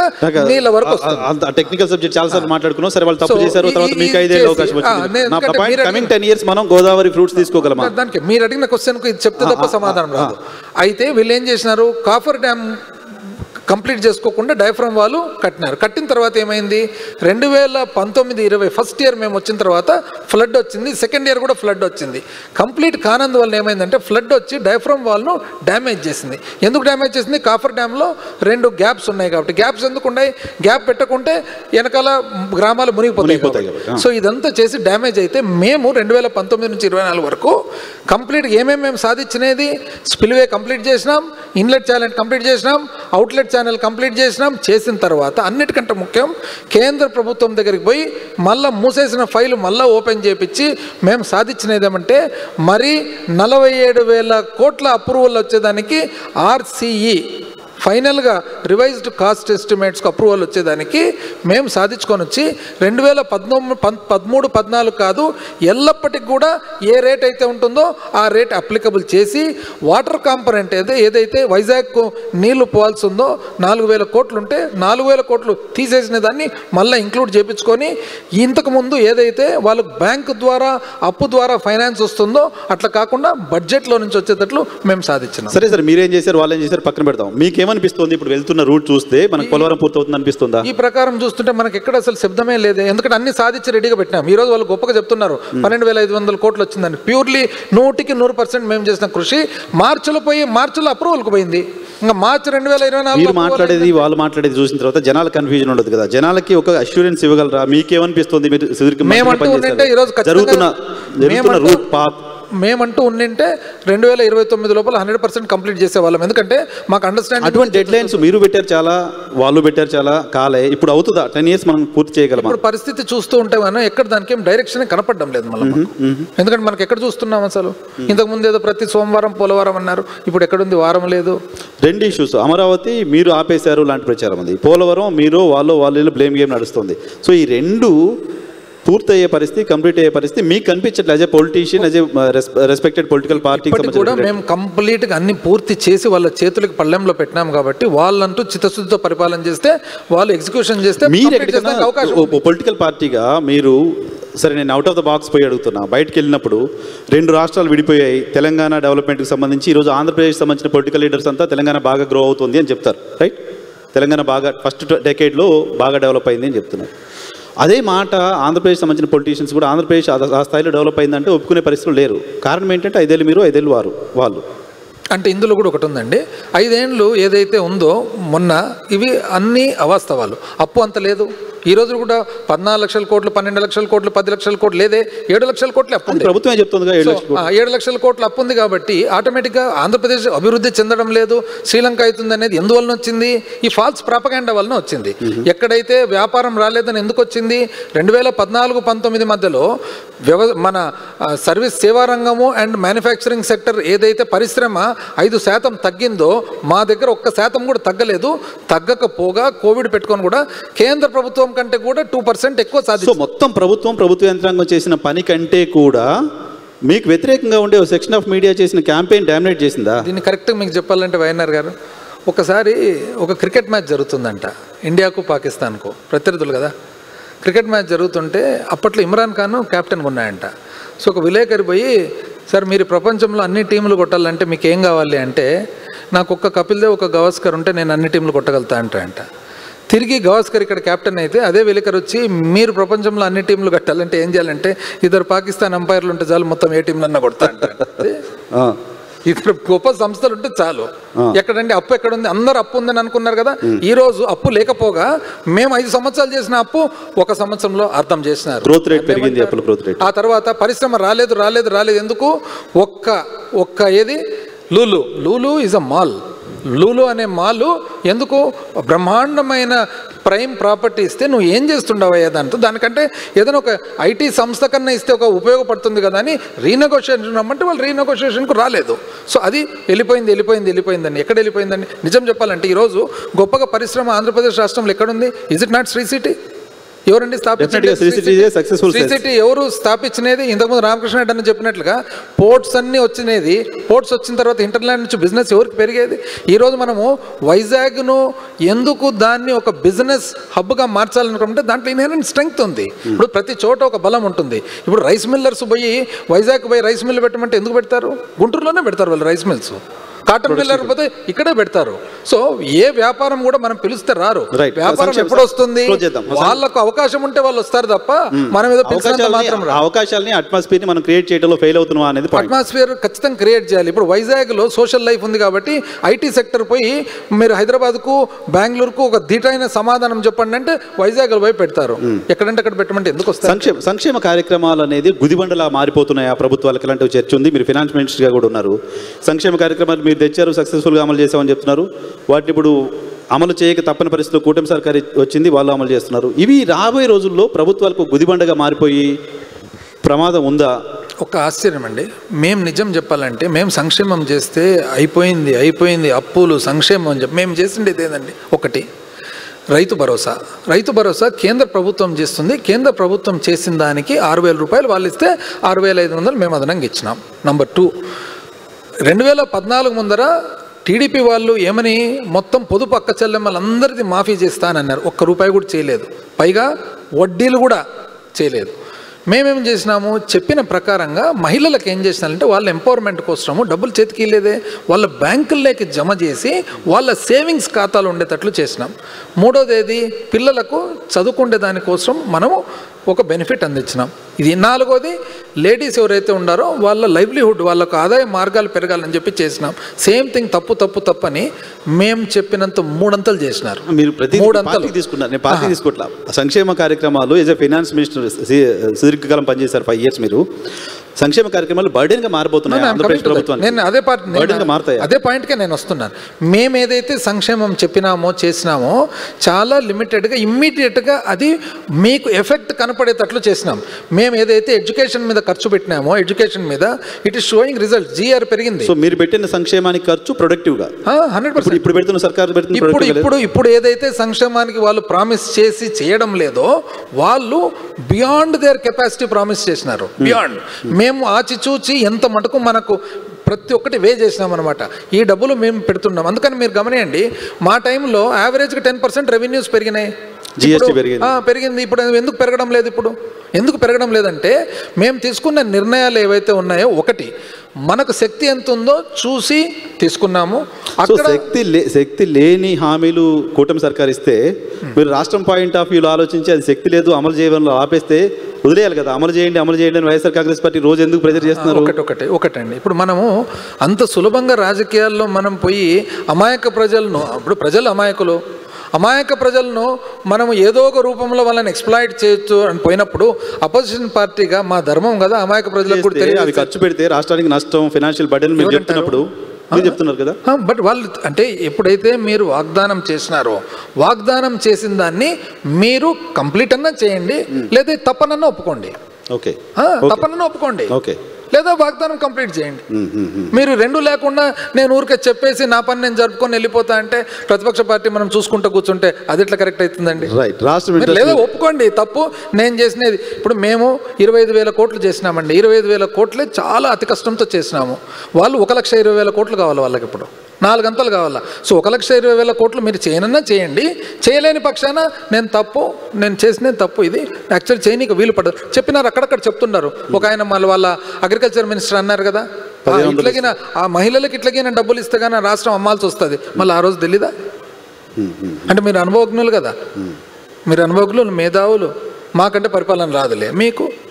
నీళ్ళ వరకు వస్తుంది. టెక్నికల్ సబ్జెక్ట్ చాలా సార్లు మాట్లాడుకున్నాం. సరే, వాళ్ళు తప్పు చేశారు, తర్వాత మీకు 5 ఏళ్ళ అవకాశం వచ్చింది. కమింగ్ 10 years మనం గోదావరి ఫ్రూట్స్ తీసుకోగలమా? దానికి మీరు అడిగిన క్వశ్చన్కు ఇది చెప్తే తప్ప సమాధానం రాదు. అయితే వీళ్ళు ఏం చేసినారు? కాఫర్ డ్యామ్ కంప్లీట్ చేసుకోకుండా డయాఫ్రమ్ వాళ్ళు కట్టినారు. కట్టిన తర్వాత ఏమైంది? 2019-20 ఫస్ట్ ఇయర్ మేము వచ్చిన తర్వాత ఫ్లడ్ వచ్చింది. సెకండ్ ఇయర్ కూడా ఫ్లడ్ వచ్చింది. కంప్లీట్ కానందువల్ల ఏమైందంటే ఫ్లడ్ వచ్చి డయాఫ్రమ్ వాల్ను డ్యామేజ్ చేసింది. ఎందుకు డ్యామేజ్ చేసింది? కాఫర్ డ్యామ్లో 2 గ్యాప్స్ ఉన్నాయి కాబట్టి. గ్యాప్స్ ఎందుకు ఉన్నాయి? గ్యాప్ పెట్టకుంటే వెనకాల గ్రామాలు మునిగిపోతాయి. సో ఇదంతా చేసి డ్యామేజ్ అయితే మేము 2019 నుంచి 24 వరకు కంప్లీట్ ఏమేమి మేము సాధించినది? స్పిల్వే కంప్లీట్ చేసినాం, ఇన్లెట్ ఛానల్ కంప్లీట్ చేసినాం, అవుట్లెట్ ఛానల్ కంప్లీట్ చేసినాం. చేసిన తర్వాత అన్నిటికంటే ముఖ్యం కేంద్ర ప్రభుత్వం దగ్గరికి పోయి మళ్ళీ మూసేసిన ఫైల్ మళ్ళీ ఓపెన్ చేయించి మేము సాధించినది ఏమంటే మరి 47,000 కోట్ల అప్రూవల్ వచ్చేదానికి ఆర్సీఈ ఫైనల్గా రివైజ్డ్ కాస్ట్ ఎస్టిమేట్స్కి అప్రూవల్ వచ్చేదానికి మేము సాధించుకొని వచ్చి 2013-14 కాదు, ఎల్లప్పటికి కూడా ఏ రేట్ అయితే ఉంటుందో ఆ రేట్ అప్లికబుల్ చేసి వాటర్ కాంపనెంట్ ఏదైతే వైజాగ్కు నీళ్లు పోవాల్సి ఉందో 4,000 కోట్లు ఉంటే 4,000 కోట్లు తీసేసిన దాన్ని మళ్ళీ ఇంక్లూడ్ చేయించుకొని ఇంతకుముందు ఏదైతే వాళ్ళకు బ్యాంకు ద్వారా అప్పు ద్వారా ఫైనాన్స్ వస్తుందో అట్లా కాకుండా బడ్జెట్లో నుంచి వచ్చేటట్లు మేము సాధించినాం. సరే సార్, మీరేం చేశారు, వాళ్ళు ఏం చేశారు పక్కన పెడతాం. మీకేమనిపిస్తుంది ఇప్పుడు వెళ్తున్న రూట్ చూస్తే? మనకు పోలవరం పూర్తవుతుంది అనిపిస్తుందా? ఈ ప్రకారం చూస్తుంటే మనకి ఎక్కడ అసలు శబ్దమే లేదు. ఎందుకంటే అన్ని సాధించి రెడీగా పెట్టినాం. ఈ రోజు వాళ్ళు గొప్పగా చెప్తున్నారు 12,500 కోట్లు వచ్చిందని. ప్యూర్లీ 100% మేము చేసిన కృషి మార్చిలో అప్రూవల్కి పోయింది. ఇంకా మార్చి 2024 మీరు మాట్లాడేది వాళ్ళు మాట్లాడేది చూసిన తర్వాత జనాల కన్ఫ్యూజన్ ఉండదు కదా. జనాలకి ఒక అష్యూరెన్స్ ఇవ్వగలరా? మీకేమనిపిస్తుంది? మీరు జరుగుతున్న రూట్ పాత్ మేమంటూ ఉండింటే 2029 లోపల 100% కంప్లీట్ చేసేవాళ్ళం. ఎందుకంటే మాకు అండర్స్టాండింగ్. అటువంటి డెడ్ లైన్స్ మీరు పెట్టారు చాలా, వాళ్ళు పెట్టారు చాలా, కాలే ఇప్పుడు అవుతుందా? 10 years మనం పూర్తి చేయగలమా? ఇప్పుడు పరిస్థితి చూస్తూ ఉంటే మనం ఎక్కడ దానికి ఏం డైరెక్షన్ కనపడడం లేదు మళ్ళీ. ఎందుకంటే మనకి ఎక్కడ చూస్తున్నాం అసలు? ఇంతకుముందు ఏదో ప్రతి సోమవారం పోలవరం అన్నారు, ఇప్పుడు ఎక్కడుంది? వారం లేదు. 2 ఇష్యూస్, అమరావతి మీరు ఆపేశారు లాంటి ప్రచారం ఉంది, పోలవరం మీరు వాళ్ళు బ్లేమ్ గేమ్ నడుస్తుంది. సో ఈ 2 పూర్తయ్యే పరిస్థితి, కంప్లీట్ అయ్యే పరిస్థితి మీకు కనిపించట్లేదు? As a politician, as a respected political party కూడా మేము కంప్లీట్గా అన్ని పూర్తి చేసి వాళ్ళ చేతులకు పళ్ళెంలో పెట్టినాం కాబట్టి వాళ్ళంటూ చిత్తశుద్ధితో పరిపాలన చేస్తే, వాళ్ళు ఎగ్జిక్యూషన్ చేస్తే మీరు పొలిటికల్ పార్టీగా మీరు సరే, నేను అవుట్ ఆఫ్ ద బాక్స్ పోయి అడుగుతున్నా. బయటకు వెళ్ళినప్పుడు 2 రాష్ట్రాలు విడిపోయాయి, తెలంగాణ డెవలప్మెంట్కి సంబంధించి ఈరోజు ఆంధ్రప్రదేశ్కి సంబంధించిన పొలిటికల్ లీడర్స్ అంతా తెలంగాణ బాగా గ్రో అవుతుంది అని చెప్తారు, రైట్? తెలంగాణ బాగా ఫస్ట్ డెకేడ్లో బాగా డెవలప్ అయింది అని చెప్తున్నారు. అదే మాట ఆంధ్రప్రదేశ్ సంబంధించిన పొలిటీషియన్స్ కూడా ఆంధ్రప్రదేశ్ ఆ స్థాయిలో డెవలప్ అయిందంటే ఒప్పుకునే పరిస్థితులు లేరు. కారణం ఏంటంటే 5 ఏళ్ళు మీరు, 5 ఏళ్ళు వాళ్ళు. అంటే ఇందులో కూడా ఒకటి ఉందండి. 5 ఏళ్ళు ఏదైతే ఉందో మొన్న ఇవి అన్ని అవాస్తవాలు. అప్పు అంత లేదు. ఈ రోజు కూడా 14 లక్షల కోట్లు, 12 లక్షల కోట్లు, 10 లక్షల కోట్లు లేదే, 7 లక్షల కోట్లు అప్పు ఉంది. ప్రభుత్వమే చెప్తుంది 7 లక్షల కోట్లు అప్పు ఉంది కాబట్టి ఆటోమేటిక్గా ఆంధ్రప్రదేశ్ అభివృద్ధి చెందడం లేదు, శ్రీలంక అవుతుంది అనేది ఎందువలన వచ్చింది? ఈ ఫాల్స్ ప్రాపగాండా వలన వచ్చింది. ఎక్కడైతే వ్యాపారం రాలేదని ఎందుకు వచ్చింది? 2014-19 మధ్యలో మన సర్వీస్ సేవా రంగము అండ్ మ్యానుఫ్యాక్చరింగ్ సెక్టర్ ఏదైతే పరిశ్రమ 5% తగ్గిందో మా దగ్గర 1% కూడా తగ్గలేదు. తగ్గకపోగా కోవిడ్ పెట్టుకొని కూడా కేంద్ర ప్రభుత్వం ప్రభుత్వం కంటే కూడా 2% ఎక్కువ సో సాధించాం. మొత్తం ప్రభుత్వ యంత్రాంగం చేసిన పని కంటే కూడా మీకు వ్యతిరేకంగా ఉండే సెక్షన్ ఆఫ్ మీడియా చేసిన క్యాంపెయిన్ డామినేట్ చేసిందా? దీన్ని కరెక్ట్గా మీకు చెప్పాలంటే వైఎన్ఆర్ గారు, ఒకసారి ఒక క్రికెట్ మ్యాచ్ జరుగుతుందంట, ఇండియాకు పాకిస్తాన్కు ప్రత్యర్థులు కదా. క్రికెట్ మ్యాచ్ జరుగుతుంటే అప్పట్లో ఇమ్రాన్ ఖాన్ కెప్టెన్గా ఉన్నాయంట. సో ఒక విలేకరి పోయి, సార్ మీరు ప్రపంచంలో అన్ని టీంలు కొట్టాలంటే మీకు ఏం కావాలి అంటే, నాకు ఒక్క కపిల్ దేవ్ ఒక గవాస్కర్ ఉంటే నేను అన్ని టీంలు కొట్టగలుగుతా అంట. తిరిగి గవాస్కర్ ఇక్కడ కెప్టెన్ అయితే అదే విలేకరు వచ్చి, మీరు ప్రపంచంలో అన్ని టీంలు కట్టాలంటే ఏం చేయాలంటే ఇద్దరు పాకిస్తాన్ అంపైర్లు ఉంటే చాలు మొత్తం ఏ టీంలన్నా కొడతా అంటే. ఇద్దరు గొప్ప సంస్థలు ఉంటే చాలు. ఎక్కడండి అప్పు ఎక్కడుంది? అందరు అప్పు ఉందని అనుకున్నారు కదా. ఈ రోజు అప్పు లేకపోగా మేము 5 సంవత్సరాలు చేసిన అప్పు 1 సంవత్సరంలో అర్థం చేసినారు. గ్రోత్ రేట్ పెరిగింది, అప్పుల గ్రోత్ రేట్. ఆ తర్వాత పరిశ్రమ రాలేదు. ఎందుకు? ఒక్క ఏది Lulu is a mall. Lulu అనే మాలు ఎందుకు? బ్రహ్మాండమైన ప్రైమ్ ప్రాపర్టీ ఇస్తే నువ్వు ఏం చేస్తుండవయ్యా దాంతో? దానికంటే ఏదైనా ఒక ఐటీ సంస్థ కన్నా ఇస్తే ఒక ఉపయోగపడుతుంది కదా అని రీనెగోషియేషన్ రమ్మంటే వాళ్ళు రీనెగోషియేషన్కు రాలేదు. సో అది వెళ్ళిపోయిందని. ఎక్కడ వెళ్ళిపోయిందండి? నిజం చెప్పాలంటే ఈరోజు గొప్పగా పరిశ్రమ ఆంధ్రప్రదేశ్ రాష్ట్రంలో ఎక్కడుంది? Is it not Sri city? ఎవరండి స్థాపించింది? శ్రీ సిటీ ఎవరు స్థాపించినది? ఇంతకుముందు రామకృష్ణ రెడ్డి అని చెప్పినట్లుగా పోర్ట్స్ అన్నీ వచ్చినది. పోర్ట్స్ వచ్చిన తర్వాత ఇంటర్లాండ్ నుంచి బిజినెస్ ఎవరికి పెరిగేది? ఈరోజు మనము వైజాగ్ను ఎందుకు దాన్ని ఒక బిజినెస్ హబ్గా మార్చాలనుకుంటే దాంట్లో ఇన్హెరెంట్ స్ట్రెంగ్త్ ఉంది. ఇప్పుడు ప్రతి చోట ఒక బలం ఉంటుంది. ఇప్పుడు రైస్ మిల్లర్స్ పోయి వైజాగ్ పోయి రైస్ మిల్ పెట్టమంటే ఎందుకు పెడతారు? గుంటూరులోనే పెడతారు వాళ్ళు రైస్ మిల్స్. కాటన్ మిల్లర్ పోతే ఇక్కడే పెడతారు. సో ఏ వ్యాపారం కూడా మనం పిలిస్తే రారు. వ్యాపారం ఎప్పుడు వస్తుంది? వాళ్ళకు అవకాశం ఉంటే వాళ్ళు వస్తారు తప్ప మనం ఏదో అవకాశాలని అట్మాస్ఫియర్ ని మనం క్రియేట్ చేయడంలో ఫెయిల్ అవుతున్నాం అనేది. అట్మాస్ఫియర్ ఖచ్చితంగా క్రియేట్ చేయాలి. ఇప్పుడు వైజాగ్ లో సోషల్ లైఫ్ ఉంది కాబట్టి ఐటీ సెక్టర్ పోయి మీరు హైదరాబాద్కు బెంగళూరుకు ఒక ధీటైన సమాధానం చెప్పండి అంటే వైజాగ్ లో పోయి పెడతారు. ఎక్కడంటే అక్కడ పెట్టమంటే ఎందుకు వస్తారు? సంక్షేమ కార్యక్రమాలు అనేది గుదిబండలా మారిపోతున్నాయి. ఆ ప్రభుత్వాలకు ఇలాంటి చర్చ ఉంది. మీరు ఫైనాన్స్ మినిస్టర్ గా కూడా ఉన్నారు. సంక్షేమ కార్యక్రమాలు మీరు తెచ్చారు, సక్సెస్ఫుల్గా అమలు చేసామని చెప్తున్నారు. వాటిని ఇప్పుడు అమలు చేయక తప్పని పరిస్థితిలో కూటమి సర్కారు వచ్చింది, వాళ్ళు అమలు చేస్తున్నారు. ఇవి రాబోయే రోజుల్లో ప్రభుత్వాలకు గుదిబండగా మారిపోయి ప్రమాదం ఉందా? ఒక ఆశ్చర్యం అండి. మేము నిజం చెప్పాలంటే మేము సంక్షేమం చేస్తే అయిపోయింది అప్పులు సంక్షేమం అని చెప్పి మేము చేసిండేది ఏదండి? ఒకటి రైతు భరోసా కేంద్ర ప్రభుత్వం చేస్తుంది. కేంద్ర ప్రభుత్వం చేసిన దానికి 6,000 రూపాయలు వాళ్ళు ఇస్తే 6,500 మేము అదనంగా ఇచ్చినాం. నంబర్ 2, 2014 ముందర టీడీపీ వాళ్ళు ఏమని మొత్తం పొదుపు అక్క చెల్లెమ్మలందరిది మాఫీ చేస్తానన్నారు. 1 రూపాయి కూడా చేయలేదు. పైగా వడ్డీలు కూడా చేయలేదు. మేమేం చేసినాము? చెప్పిన ప్రకారంగా మహిళలకు ఏం చేసినారంటే వాళ్ళ ఎంపవర్మెంట్ కోసము డబ్బులు చేతికి ఇవ్వలేదే, వాళ్ళ బ్యాంకుల్లోకి జమ చేసి వాళ్ళ సేవింగ్స్ ఖాతాలు ఉండేటట్లు చేసినాం. 3వది పిల్లలకు చదువుకునే దానికోసం మనము ఒక బెనిఫిట్ అందించినాం. ఇది 4వది లేడీస్ ఎవరైతే ఉన్నారో వాళ్ళ లైవ్లీహుడ్, వాళ్ళకు ఆదాయ మార్గాలు పెరగాలని చెప్పి చేసినాం. సేమ్ థింగ్ తప్పు అని మేము చెప్పినంత 3 అంతలు చేసినారు. మీరు ప్రతి 3 అంతలు తీసుకున్నారు. నేను పార్టీ తీసుకోవట్లా. సంక్షేమ కార్యక్రమాలు యాజ్ ఎ ఫైనాన్స్ మినిస్టర్ సుదీర్ఘకాలం పనిచేశారు, 5 years. మీరు సంక్షేమ కార్యక్రమాలు బర్డెన్ గా మారిపోతున్నాయి ఆంధ్రప్రదేశ్ ప్రభుత్వానికి. నేను అదే పాయింట్కే నేను వస్తున్నాను. మేము ఏదైతే సంక్షేమం చెప్పినామో చేసినామో చాలా లిమిటెడ్గా ఇమ్మీడియట్గా అది మీకు ఎఫెక్ట్ కనపడేటట్లు చేసినాం. మేము ఏదైతే ఎడ్యుకేషన్ మీద ఖర్చు పెట్టినామో ఎడ్యుకేషన్ మీద it is showing result. GR పెరిగింది. సో మీరు పెట్టిన సంక్షేమానికి ఖర్చు ప్రొడక్టివ్ గా 100%. ఇప్పుడు పెడుతున్న సర్కారు ఇప్పుడు ఏదైతే సంక్షేమానికి వాళ్ళు ప్రామిస్ చేసి చేయడం లేదో వాళ్ళు బియాండ్ దేర్ కెపాసిటీ ప్రామిస్ చేసినారు. బియాండ్ మేము ఆచిచూచి ఎంత మటుకు మనకు ప్రతి ఒక్కటి వే చేసినామన్నమాట. ఈ డబ్బులు మేము పెడుతున్నాం. అందుకని మీరు గమనియండి, మా టైంలో యావరేజ్గా 10% రెవెన్యూస్ పెరిగినాయి. పెరిగింది. ఇప్పుడు ఎందుకు పెరగడం లేదు? ఎందుకు పెరగడం లేదంటే మేము తీసుకున్న నిర్ణయాలు ఏవైతే ఉన్నాయో, ఒకటి మనకు శక్తి ఎంత ఉందో చూసి తీసుకున్నాము. శక్తి లేని హామీలు కూటమి సర్కారు ఇస్తే మీరు రాష్ట్రం పాయింట్ ఆఫ్ వ్యూలో ఆలోచించి అది శక్తి లేదు అమలు చేయడంలో ఆపేస్తే వదిలేయాలి కదా. అమలు చేయండి అని వైఎస్ఆర్ కాంగ్రెస్ పార్టీ రోజు ఎందుకు ప్రెజర్ చేస్తున్నారు? ఒకటండి, ఇప్పుడు మనము అంత సులభంగా రాజకీయాల్లో మనం పోయి అమాయక ప్రజలను, ఇప్పుడు ప్రజలు అమాయక ప్రజలను మనము ఏదో ఒక రూపంలో వాళ్ళని ఎక్స్ప్లాయిట్ చేయొచ్చు అని పోయినప్పుడు అపోజిషన్ పార్టీగా మా ధర్మం కదా అమాయక ప్రజలకు కూడా తెలియదు. అవి ఖర్చు పెడితే రాష్ట్రానికి నష్టం, ఫైనాన్షియల్ బర్డెన్ మీరు చెప్తున్నప్పుడు చెప్తున్నారు కదా. బట్ వాళ్ళు అంటే ఎప్పుడైతే మీరు వాగ్దానం చేసినారో వాగ్దానం చేసిన దాన్ని మీరు కంప్లీట్ అన్నా చేయండి, లేదా తప్పనన్నా ఒప్పుకోండి. ఓకే, తప్పనన్నా ఒప్పుకోండి. ఓకే, లేదా వాగ్దానం కంప్లీట్ చేయండి. మీరు రెండు లేకుండా నేను ఊరికే చెప్పేసి నా పని నేను జరుపుకొని వెళ్ళిపోతా అంటే ప్రతిపక్ష పార్టీ మనం చూసుకుంటూ కూర్చుంటే అది ఎట్లా కరెక్ట్ అవుతుందండి? రైట్. రాష్ట్రం లేదా ఒప్పుకోండి తప్పు నేను చేసినది. ఇప్పుడు మేము 25,000 కోట్లు చేసినామండి. 25,000 కోట్లే చాలా అతి కష్టంతో చేసినాము. వాళ్ళు 1,20,000 కోట్లు కావాలి వాళ్ళకి, ఇప్పుడు 4 గంటలు కావాలా. సో 1,20,000 కోట్లు మీరు చేయనన్నా చేయండి, చేయలేని పక్షాన నేను చేసిన తప్పు ఇది యాక్చువల్ చేయనీకి వీలు పడదు చెప్పినారు. అక్కడక్కడ చెప్తున్నారు. ఒక ఆయన మళ్ళీ వాళ్ళ అగ్రికల్చర్ మినిస్టర్ అన్నారు కదా, ఇట్లాగిన ఆ మహిళలకు ఇట్లాగిన డబ్బులు ఇస్తే కానీ రాష్ట్రం అమ్మాల్సి వస్తుంది. మళ్ళీ ఆ రోజు తెలీదా? అంటే మీరు అనుభవజ్ఞులు కదా, మీరు అనుభవజ్ఞులు, మేధావులు. మాకంటే పరిపాలన రాదులే, మీకు